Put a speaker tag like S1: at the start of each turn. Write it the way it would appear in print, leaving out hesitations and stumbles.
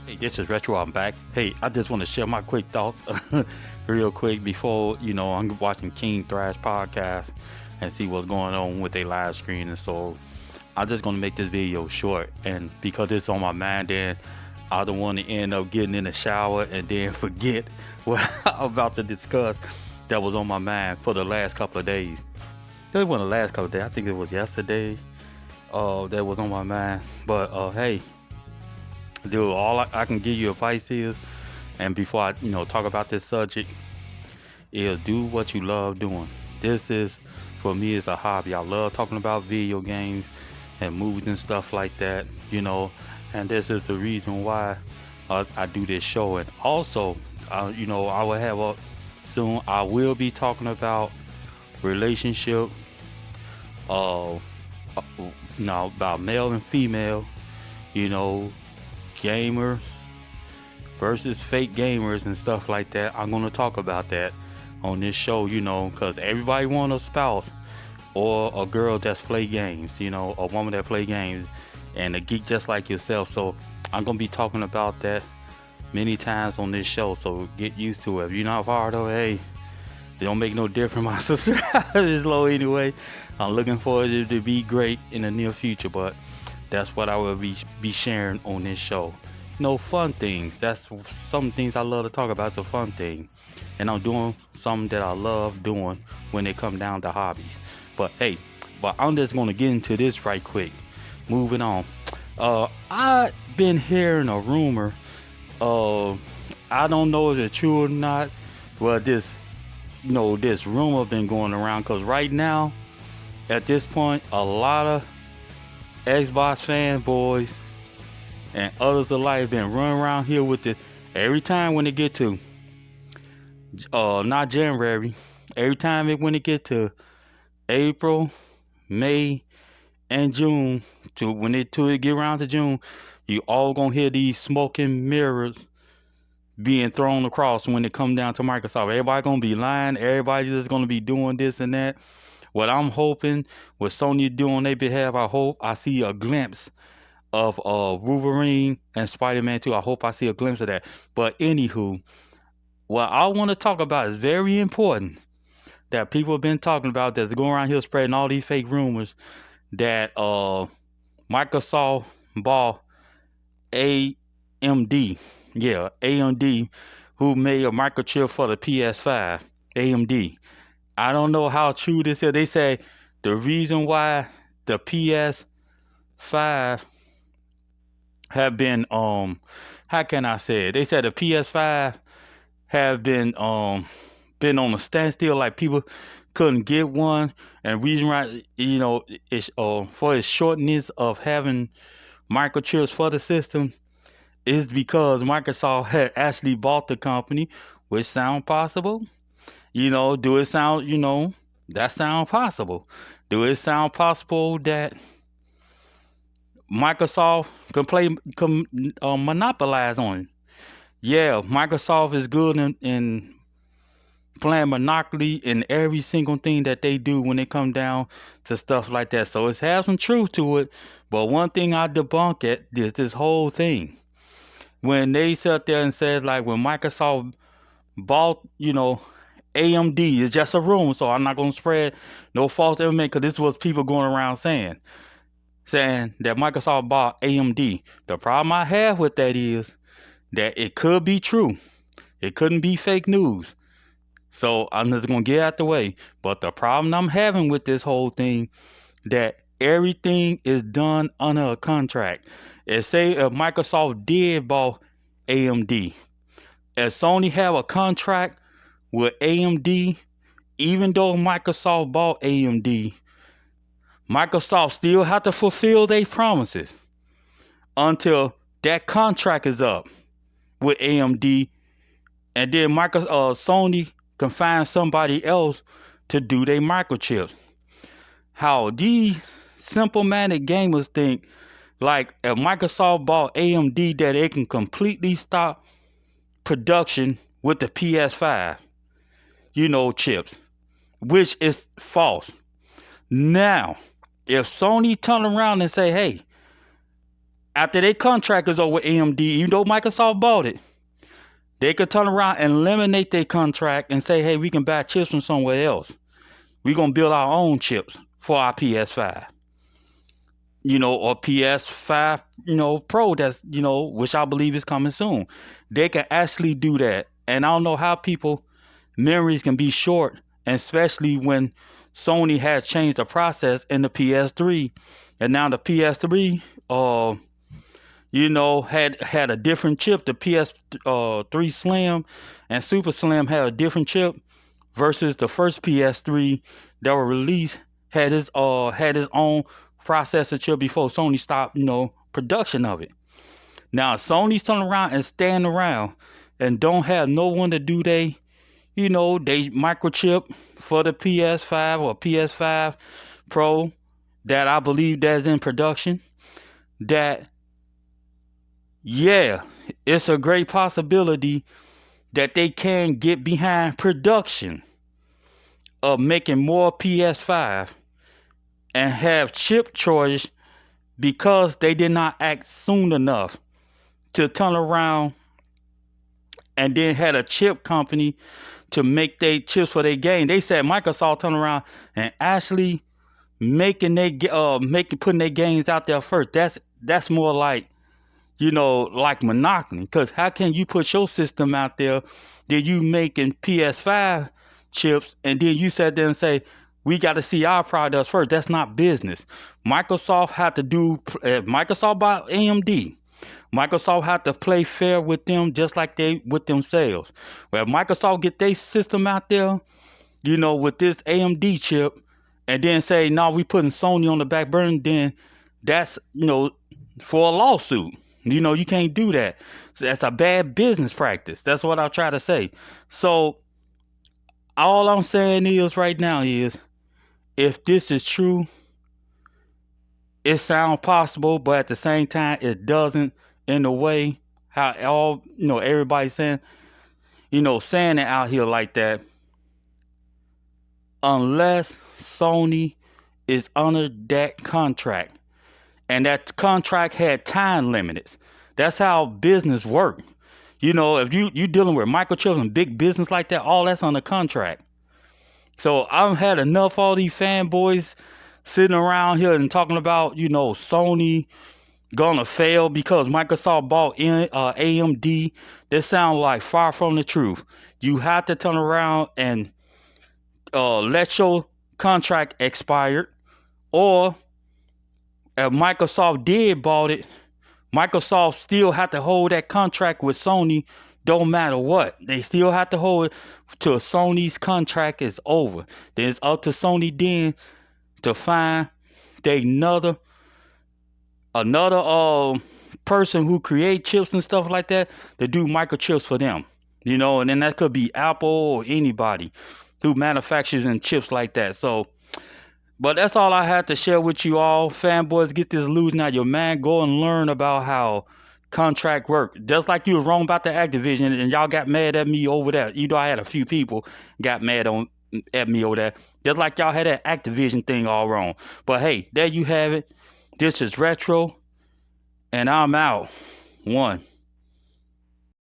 S1: Hey, this is Retro. I'm back. Hey, I just want to share my quick thoughts real quick before, I'm watching King Thrash podcast and see what's going on with their live screen. And so I'm just going to make this video short. And because it's on my mind, then I don't want to end up getting in the shower and then forget what I'm about to discuss that was on my mind for the last couple of days. It wasn't the last couple of days. I think it was yesterday that was on my mind. But hey, dude, all I can give you advice is, and before I, talk about this subject, is do what you love doing. This is, for me, it's a hobby. I love talking about video games and movies and stuff like that, and this is the reason why I do this show. And also, I will have a soon. I will be talking about relationship, uh, about male and female, you know, gamers versus fake gamers and stuff like that. I'm going to talk about that on this show, because everybody want a spouse or a girl that's play games, a woman that play games and a geek just like yourself. So I'm going to be talking about that many times on this show. So get used to it. If you're not part of it, hey, it don't make no difference. My sister is low anyway. I'm looking forward to it to be great in the near future, but that's what I will be sharing on this show. Fun things. That's some things I love to talk about. It's a fun thing. And I'm doing something that I love doing when it come down to hobbies. But hey, I'm just going to get into this right quick. Moving on. I've been hearing a rumor. I don't know if it's true or not. Well, this rumor been going around because right now, at this point, a lot of Xbox fanboys and others alike been running around here with it every time when it get to not January, every time when it get to April, May, and June, to it get around to June, you all gonna hear these smoking mirrors being thrown across when it come down to Microsoft. Everybody gonna be lying, everybody just gonna be doing this and that. What I'm hoping, what Sony do on their behalf, I hope I see a glimpse of Wolverine and Spider-Man 2. I hope I see a glimpse of that. But anywho, what I want to talk about is very important that people have been talking about that's going around here spreading all these fake rumors that Microsoft bought AMD. Yeah, AMD, who made a microchip for the PS5. AMD. I don't know how true this is. They say the reason why the PS5 have been how can I say it? They said the PS5 have been on a standstill, like people couldn't get one, and reason why it's for its shortness of having microchips for the system is because Microsoft had actually bought the company, which sound possible. Do it sound, that sound possible? Do it sound possible that Microsoft can monopolize on it? Yeah, Microsoft is good in playing monopoly in every single thing that they do when it come down to stuff like that. So it has some truth to it. But one thing I debunk at this whole thing. When they sat there and said, like, when Microsoft bought, AMD, is just a rumor, so I'm not going to spread no false information, because this was people going around saying that Microsoft bought AMD. The problem I have with that is that it could be true. It couldn't be fake news. So I'm just going to get out the way. But the problem I'm having with this whole thing, that everything is done under a contract. And say if Microsoft did buy AMD, if Sony have a contract with AMD, even though Microsoft bought AMD, Microsoft still have to fulfill their promises until that contract is up with AMD, and then Sony can find somebody else to do their microchips. How these simple-minded gamers think, like, if Microsoft bought AMD, that it can completely stop production with the PS5, chips, which is false. Now, if Sony turn around and say, hey, After their contract is over with AMD, even though Microsoft bought it, they could turn around and eliminate their contract and say, hey, we can buy chips from somewhere else. We're going to build our own chips for our PS5, or PS5, Pro, that's, which I believe is coming soon. They can actually do that. And I don't know how people memories can be short, and especially when Sony has changed the process in the PS3, and now the PS3, had a different chip. The PS3 Slim and Super Slim had a different chip versus the first PS3 that were released had his own processor chip before Sony stopped, production of it. Now Sony's turning around and stand around and don't have no one to do they microchip for the PS5 or PS5 Pro that I believe that's in production. That, yeah, it's a great possibility that they can get behind production of making more PS5 and have chip shortage because they did not act soon enough to turn around and then had a chip company to make their chips for their game. They said Microsoft turned around and actually putting their games out there first. That's more like, like monopoly. Because how can you put your system out there that you making PS5 chips and then you sit there and say, we got to see our products first? That's not business. Microsoft had to Microsoft bought AMD. Microsoft had to play fair with them just like they with themselves. Well, Microsoft get their system out there, with this AMD chip, and then say, no, we putting Sony on the back burner, then that's, for a lawsuit. You can't do that. So that's a bad business practice. That's what I'll try to say. So all I'm saying is right now is, if this is true, it sounds possible, but at the same time, it doesn't, in a way how everybody's saying, saying it out here like that. Unless Sony is under that contract, and that contract had time limits. That's how business work. If you dealing with microchips and big business like that, all that's on the contract. So I've had enough of all these fanboys sitting around here and talking about, Sony gonna fail because Microsoft bought AMD. That sounds like far from the truth. You have to turn around and let your contract expire, or if Microsoft did bought it, Microsoft still have to hold that contract with Sony. Don't matter what, they still have to hold it till Sony's contract is over. Then it's up to Sony then to find another person who create chips and stuff like that to do microchips for them. And then that could be Apple or anybody who manufactures and chips like that. So, but that's all I had to share with you all. Fanboys, get this illusion out of your mind. Go and learn about how contract work. Just like you was wrong about the Activision, and y'all got mad at me over that. I had a few people got mad at me over that. Just like y'all had that Activision thing all wrong. But hey, there you have it. This is Retro, and I'm out. One.